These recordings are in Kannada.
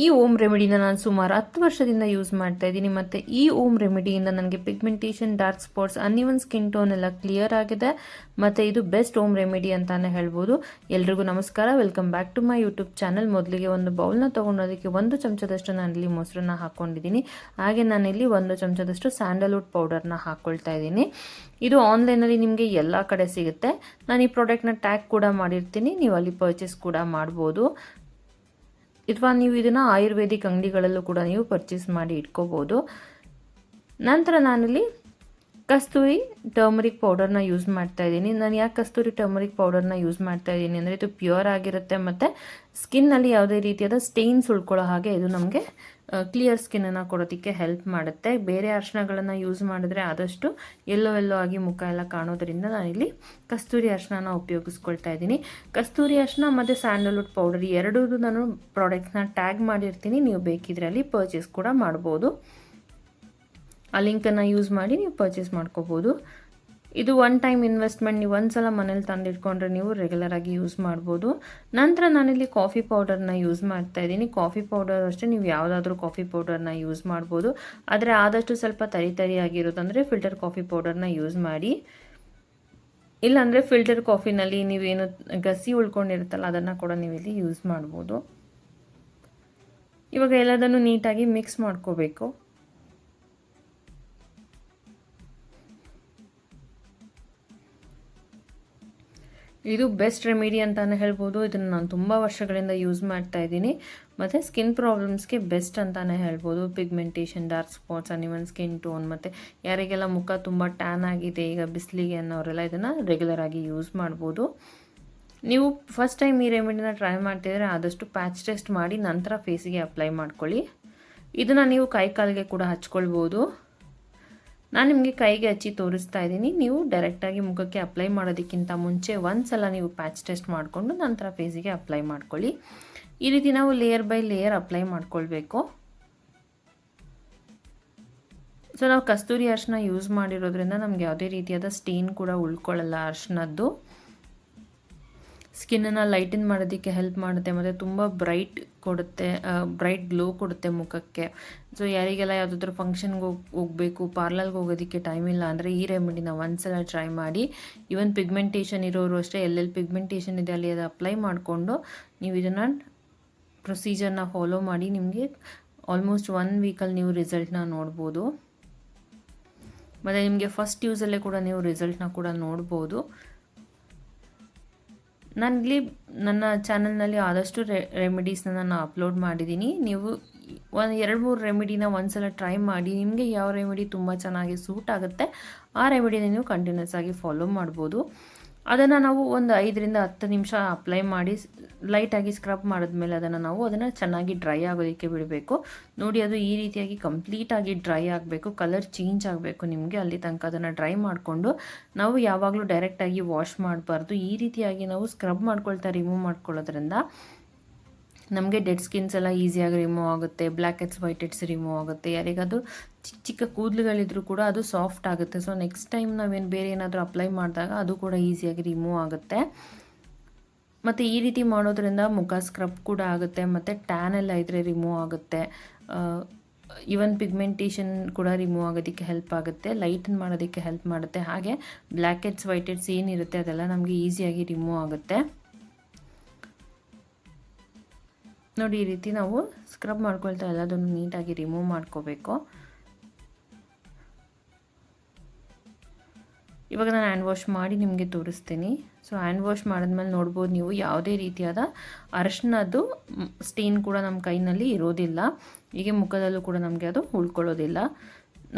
ಈ ಓಮ್ ರೆಮಿಡಿನ ನಾನು ಸುಮಾರು 10 ವರ್ಷದಿಂದ ಯೂಸ್ ಮಾಡ್ತಾ ಇದ್ದೀನಿ. ಮತ್ತು ಈ ಓಮ್ ರೆಮಿಡಿಯಿಂದ ನನಗೆ pigmentation, dark spots, uneven skin tone ಎಲ್ಲ ಕ್ಲಿಯರ್ ಆಗಿದೆ. ಮತ್ತು ಇದು ಬೆಸ್ಟ್ ಓಮ್ ರೆಮಿಡಿ ಅಂತಾನೆ ಹೇಳ್ಬೋದು. ಎಲ್ರಿಗೂ ನಮಸ್ಕಾರ, welcome back to my YouTube channel. ಮೊದಲಿಗೆ ಒಂದು ಬೌಲ್ನ ತೊಗೊಂಡೋದಕ್ಕೆ 1 ಚಮಚದಷ್ಟು ನಾನಿಲ್ಲಿ ಮೊಸರನ್ನ ಹಾಕ್ಕೊಂಡಿದ್ದೀನಿ. ಹಾಗೆ ನಾನಿಲ್ಲಿ 1 ಚಮಚದಷ್ಟು ಸ್ಯಾಂಡಲ್ವುಡ್ ಪೌಡರ್ನ ಹಾಕ್ಕೊಳ್ತಾ ಇದ್ದೀನಿ. ಇದು ಆನ್ಲೈನಲ್ಲಿ ನಿಮಗೆ ಎಲ್ಲ ಕಡೆ ಸಿಗುತ್ತೆ. ನಾನು ಈ ಪ್ರಾಡಕ್ಟ್ನ ಟ್ಯಾಗ್ ಕೂಡ ಮಾಡಿರ್ತೀನಿ, ನೀವು ಅಲ್ಲಿ ಪರ್ಚೇಸ್ ಕೂಡ ಮಾಡ್ಬೋದು. ಅಥವಾ ನೀವು ಇದನ್ನು ಆಯುರ್ವೇದಿಕ್ ಅಂಗಡಿಗಳಲ್ಲೂ ಕೂಡ ನೀವು ಪರ್ಚೇಸ್ ಮಾಡಿ ಇಟ್ಕೋಬೋದು. ನಂತರ ನಾನಿಲ್ಲಿ ಕಸ್ತೂರಿ ಟರ್ಮರಿಕ್ ಪೌಡರ್ನ ಯೂಸ್ ಮಾಡ್ತಾ ಇದ್ದೀನಿ. ನಾನು ಯಾಕೆ ಕಸ್ತೂರಿ ಟರ್ಮರಿಕ್ ಪೌಡರ್ನ ಯೂಸ್ ಮಾಡ್ತಾ ಇದ್ದೀನಿ ಅಂದರೆ ಇದು ಪ್ಯೂರ್ ಆಗಿರುತ್ತೆ ಮತ್ತು ಸ್ಕಿನ್ನಲ್ಲಿ ಯಾವುದೇ ರೀತಿಯಾದ ಸ್ಟೇನ್ಸ್ ಉಳ್ಕೊಳ್ಳೋ ಹಾಗೆ ಇದು ನಮಗೆ ಕ್ಲಿಯರ್ ಸ್ಕಿನ್ನನ್ನು ಕೊಡೋದಕ್ಕೆ ಹೆಲ್ಪ್ ಮಾಡುತ್ತೆ. ಬೇರೆ ಅರಿಶಿಣಗಳನ್ನು ಯೂಸ್ ಮಾಡಿದ್ರೆ ಆದಷ್ಟು ಎಲ್ಲೋ ಆಗಿ ಮುಖ ಎಲ್ಲ ಕಾಣೋದ್ರಿಂದ ನಾನಿಲ್ಲಿ ಕಸ್ತೂರಿ ಅರಿಶಿಣನ ಉಪಯೋಗಿಸ್ಕೊಳ್ತಾ ಇದ್ದೀನಿ. ಕಸ್ತೂರಿ ಅರಿಶಿಣ ಮತ್ತು ಸ್ಯಾಂಡಲ್ವುಡ್ ಪೌಡರ್ ಎರಡೂ ನಾನು ಪ್ರಾಡಕ್ಟ್ಸ್ನ ಟ್ಯಾಗ್ ಮಾಡಿರ್ತೀನಿ, ನೀವು ಬೇಕಿದ್ರೆ ಅಲ್ಲಿ ಪರ್ಚೇಸ್ ಕೂಡ ಮಾಡ್ಬೋದು. ಆ ಲಿಂಕನ್ನು ಯೂಸ್ ಮಾಡಿ ನೀವು ಪರ್ಚೇಸ್ ಮಾಡ್ಕೋಬೋದು. ಇದು ಒನ್ ಟೈಮ್ ಇನ್ವೆಸ್ಟ್ಮೆಂಟ್, ನೀವು ಒಂದ್ಸಲ ಮನೇಲಿ ತಂದಿಟ್ಕೊಂಡ್ರೆ ನೀವು ರೆಗ್ಯುಲರ್ ಆಗಿ ಯೂಸ್ ಮಾಡ್ಬೋದು. ನಂತರ ನಾನಿಲ್ಲಿ ಕಾಫಿ ಪೌಡರ್ನ ಯೂಸ್ ಮಾಡ್ತಾ ಇದ್ದೀನಿ. ಕಾಫಿ ಪೌಡರ್ ಅಷ್ಟೇ ನೀವು ಯಾವುದಾದ್ರೂ ಕಾಫಿ ಪೌಡರ್ನ ಯೂಸ್ ಮಾಡ್ಬೋದು. ಆದರೆ ಆದಷ್ಟು ಸ್ವಲ್ಪ ತರಿ ಆಗಿರೋದಂದರೆ ಫಿಲ್ಟರ್ ಕಾಫಿ ಪೌಡರ್ನ ಯೂಸ್ ಮಾಡಿ. ಇಲ್ಲಾಂದರೆ ಫಿಲ್ಟರ್ ಕಾಫಿನಲ್ಲಿ ನೀವೇನು ಗಸಿ ಉಳ್ಕೊಂಡಿರುತ್ತಲ್ಲ ಅದನ್ನು ಕೂಡ ನೀವಿಲ್ಲಿ ಯೂಸ್ ಮಾಡ್ಬೋದು. ಇವಾಗ ಎಲ್ಲದನ್ನು ನೀಟಾಗಿ ಮಿಕ್ಸ್ ಮಾಡ್ಕೋಬೇಕು. ಇದು ಬೆಸ್ಟ್ ರೆಮಿಡಿ ಅಂತಾನೆ ಹೇಳ್ಬೋದು. ಇದನ್ನು ನಾನು ತುಂಬ ವರ್ಷಗಳಿಂದ ಯೂಸ್ ಮಾಡ್ತಾ ಇದ್ದೀನಿ ಮತ್ತು ಸ್ಕಿನ್ ಪ್ರಾಬ್ಲಮ್ಸ್ಗೆ ಬೆಸ್ಟ್ ಅಂತಾನೆ ಹೇಳ್ಬೋದು. Pigmentation, dark spots, uneven skin tone ಮತ್ತು ಯಾರಿಗೆಲ್ಲ ಮುಖ ತುಂಬ ಟ್ಯಾನ್ ಆಗಿದೆ ಈಗ ಬಿಸಿಲಿಗೆ ಅನ್ನೋರೆಲ್ಲ ಇದನ್ನು ರೆಗ್ಯುಲರ್ ಆಗಿ ಯೂಸ್ ಮಾಡ್ಬೋದು. ನೀವು ಫಸ್ಟ್ ಟೈಮ್ ಈ ರೆಮಿಡಿನ ಟ್ರೈ ಮಾಡ್ತಿದ್ರೆ ಆದಷ್ಟು ಪ್ಯಾಚ್ ಟೆಸ್ಟ್ ಮಾಡಿ ನಂತರ ಫೇಸಿಗೆ ಅಪ್ಲೈ ಮಾಡ್ಕೊಳ್ಳಿ. ಇದನ್ನು ನೀವು ಕೈ ಕಾಲಿಗೆ ಕೂಡ ಹಚ್ಕೊಳ್ಬೋದು. ನಾನು ನಿಮಗೆ ಕೈಗೆ ಹಚ್ಚಿ ತೋರಿಸ್ತಾ ಇದ್ದೀನಿ. ನೀವು ಡೈರೆಕ್ಟಾಗಿ ಮುಖಕ್ಕೆ ಅಪ್ಲೈ ಮಾಡೋದಕ್ಕಿಂತ ಮುಂಚೆ ಒಂದ್ಸಲ ನೀವು ಪ್ಯಾಚ್ ಟೆಸ್ಟ್ ಮಾಡಿಕೊಂಡು ನಂತರ ಫೇಸಿಗೆ ಅಪ್ಲೈ ಮಾಡ್ಕೊಳ್ಳಿ. ಈ ರೀತಿ ನಾವು ಲೇಯರ್ ಬೈ ಲೇಯರ್ ಅಪ್ಲೈ ಮಾಡ್ಕೊಳ್ಬೇಕು. ಸೊ ನಾವು ಕಸ್ತೂರಿ ಅರಿಶಿನ ಯೂಸ್ ಮಾಡಿರೋದ್ರಿಂದ ನಮ್ಗೆ ಯಾವುದೇ ರೀತಿಯಾದ ಸ್ಟೇನ್ ಕೂಡ ಉಳ್ಕೊಳ್ಳಲ್ಲ. ಅರಿಶಿನದ್ದು ಸ್ಕಿನ್ನನ್ನು ಲೈಟನ್ ಮಾಡೋದಕ್ಕೆ ಹೆಲ್ಪ್ ಮಾಡುತ್ತೆ ಮತ್ತು ತುಂಬ ಬ್ರೈಟ್ ಗ್ಲೋ ಕೊಡುತ್ತೆ ಮುಖಕ್ಕೆ. ಸೊ ಯಾರಿಗೆಲ್ಲ ಯಾವುದಾದ್ರೂ ಫಂಕ್ಷನ್ಗೆ ಹೋಗಬೇಕು, ಪಾರ್ಲರ್ಗೆ ಹೋಗೋದಕ್ಕೆ ಟೈಮ್ ಇಲ್ಲ ಅಂದರೆ ಈ ರೆಮಿಡಿನ ಒಂದ್ಸಲ ಟ್ರೈ ಮಾಡಿ. ಈವನ್ ಪಿಗ್ಮೆಂಟೇಷನ್ ಇರೋರು ಅಷ್ಟೇ, ಎಲ್ಲೆಲ್ಲಿ ಪಿಗ್ಮೆಂಟೇಷನ್ ಇದೆ ಅಲ್ಲಿ ಅದು ಅಪ್ಲೈ ಮಾಡಿಕೊಂಡು ನೀವು ಇದನ್ನು ಪ್ರೊಸೀಜರ್ನ ಫಾಲೋ ಮಾಡಿ ನಿಮಗೆ ಆಲ್ಮೋಸ್ಟ್ 1 ವೀಕಲ್ಲಿ ನೀವು ರಿಸಲ್ಟ್ನ ನೋಡ್ಬೋದು. ಮತ್ತು ನಿಮಗೆ ಫಸ್ಟ್ ಯೂಸಲ್ಲೇ ಕೂಡ ನೀವು ರಿಸಲ್ಟ್ನ ಕೂಡ ನೋಡ್ಬೋದು. ನಾನಿಲ್ಲಿ ನನ್ನ ಚಾನಲ್ನಲ್ಲಿ ಆದಷ್ಟು ರೆಮಿಡೀಸ್ನ ನಾನು ಅಪ್ಲೋಡ್ ಮಾಡಿದ್ದೀನಿ. ನೀವು 2-3 ರೆಮಿಡಿನ ಒಂದ್ಸಲ ಟ್ರೈ ಮಾಡಿ. ನಿಮಗೆ ಯಾವ ರೆಮಿಡಿ ತುಂಬ ಚೆನ್ನಾಗಿ ಸೂಟ್ ಆಗುತ್ತೆ ಆ ರೆಮಿಡಿನ ನೀವು ಕಂಟಿನ್ಯೂಸ್ ಆಗಿ ಫಾಲೋ ಮಾಡ್ಬೋದು. ಅದನ್ನು ನಾವು ಒಂದು 5-10 ನಿಮಿಷ ಅಪ್ಲೈ ಮಾಡಿ ಲೈಟಾಗಿ ಸ್ಕ್ರಬ್ ಮಾಡಿದ್ಮೇಲೆ ಅದನ್ನು ಚೆನ್ನಾಗಿ ಡ್ರೈ ಆಗೋದಕ್ಕೆ ಬಿಡಬೇಕು. ನೋಡಿ, ಅದು ಈ ರೀತಿಯಾಗಿ ಕಂಪ್ಲೀಟಾಗಿ ಡ್ರೈ ಆಗಬೇಕು, ಕಲರ್ ಚೇಂಜ್ ಆಗಬೇಕು ನಿಮಗೆ. ಅಲ್ಲಿ ತನಕ ಅದನ್ನು ಡ್ರೈ ಮಾಡಿಕೊಂಡು ನಾವು ಯಾವಾಗಲೂ ಡೈರೆಕ್ಟಾಗಿ ವಾಶ್ ಮಾಡಬಾರ್ದು. ಈ ರೀತಿಯಾಗಿ ನಾವು ಸ್ಕ್ರಬ್ ಮಾಡ್ಕೊಳ್ತಾ ರಿಮೂವ್ ಮಾಡ್ಕೊಳ್ಳೋದ್ರಿಂದ ನಮಗೆ ಡೆಡ್ ಸ್ಕಿನ್ಸ್ ಎಲ್ಲ ಈಸಿಯಾಗಿ ರಿಮೂವ್ ಆಗುತ್ತೆ. Black heads, white heads remove ಆಗುತ್ತೆ. ಯಾರಿಗಾದ್ರೂ ಚಿಕ್ಕ ಕೂದಲುಗಳಿದ್ರೂ ಕೂಡ ಅದು ಸಾಫ್ಟ್ ಆಗುತ್ತೆ. ಸೊ ನೆಕ್ಸ್ಟ್ ಟೈಮ್ ನಾವೇನು ಬೇರೆ ಏನಾದರೂ ಅಪ್ಲೈ ಮಾಡಿದಾಗ ಅದು ಕೂಡ ಈಸಿಯಾಗಿ ರಿಮೂವ್ ಆಗುತ್ತೆ. ಮತ್ತು ಈ ರೀತಿ ಮಾಡೋದ್ರಿಂದ ಮುಖ ಸ್ಕ್ರಬ್ ಕೂಡ ಆಗುತ್ತೆ ಮತ್ತು ಟ್ಯಾನ್ ಎಲ್ಲ ಇದ್ದರೆ ರಿಮೂವ್ ಆಗುತ್ತೆ. ಈವನ್ ಪಿಗ್ಮೆಂಟೇಷನ್ ಕೂಡ ರಿಮೂವ್ ಆಗೋದಕ್ಕೆ ಹೆಲ್ಪ್ ಆಗುತ್ತೆ, ಲೈಟನ್ ಮಾಡೋದಕ್ಕೆ ಹೆಲ್ಪ್ ಮಾಡುತ್ತೆ. ಹಾಗೆ ಬ್ಲ್ಯಾಕ್ ಹೆಡ್ಸ್, ವೈಟ್ ಹೆಡ್ಸ್ ಏನಿರುತ್ತೆ ಅದೆಲ್ಲ ನಮಗೆ ಈಸಿಯಾಗಿ ರಿಮೂವ್ ಆಗುತ್ತೆ. ನೋಡಿ, ಈ ರೀತಿ ನಾವು ಸ್ಕ್ರಬ್ ಮಾಡ್ಕೊಳ್ತಾ ಎಲ್ಲದನ್ನು ನೀಟಾಗಿ ರಿಮೂವ್ ಮಾಡ್ಕೋಬೇಕು. ಇವಾಗ ನಾನು ಹ್ಯಾಂಡ್ ವಾಶ್ ಮಾಡಿ ನಿಮಗೆ ತೋರಿಸ್ತೀನಿ. ಸೊ ಹ್ಯಾಂಡ್ ವಾಶ್ ಮಾಡಿದ್ಮೇಲೆ ನೋಡ್ಬೋದು ನೀವು ಯಾವುದೇ ರೀತಿಯಾದ ಅರಿಶಿನದ್ದು ಸ್ಟೇನ್ ಕೂಡ ನಮ್ಮ ಕೈನಲ್ಲಿ ಇರೋದಿಲ್ಲ. ಹೀಗೆ ಮುಖದಲ್ಲೂ ಕೂಡ ನಮಗೆ ಅದು ಉಳ್ಕೊಳ್ಳೋದಿಲ್ಲ.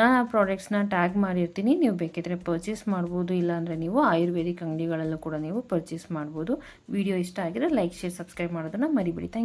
ನಾನು ಆ ಪ್ರಾಡಕ್ಟ್ಸ್ನ ಟ್ಯಾಗ್ ಮಾಡಿರ್ತೀನಿ, ನೀವು ಬೇಕಿದ್ರೆ ಪರ್ಚೇಸ್ ಮಾಡ್ಬೋದು. ಇಲ್ಲಾಂದರೆ ನೀವು ಆಯುರ್ವೇದಿಕ್ ಅಂಗಡಿಗಳಲ್ಲೂ ಕೂಡ ನೀವು ಪರ್ಚೇಸ್ ಮಾಡ್ಬೋದು. ವಿಡಿಯೋ ಇಷ್ಟ ಆಗಿದ್ರೆ ಲೈಕ್, ಶೇರ್, ಸಬ್ಸ್ಕ್ರೈಬ್ ಮಾಡೋದನ್ನು ಮರಿಬೇಡಿ.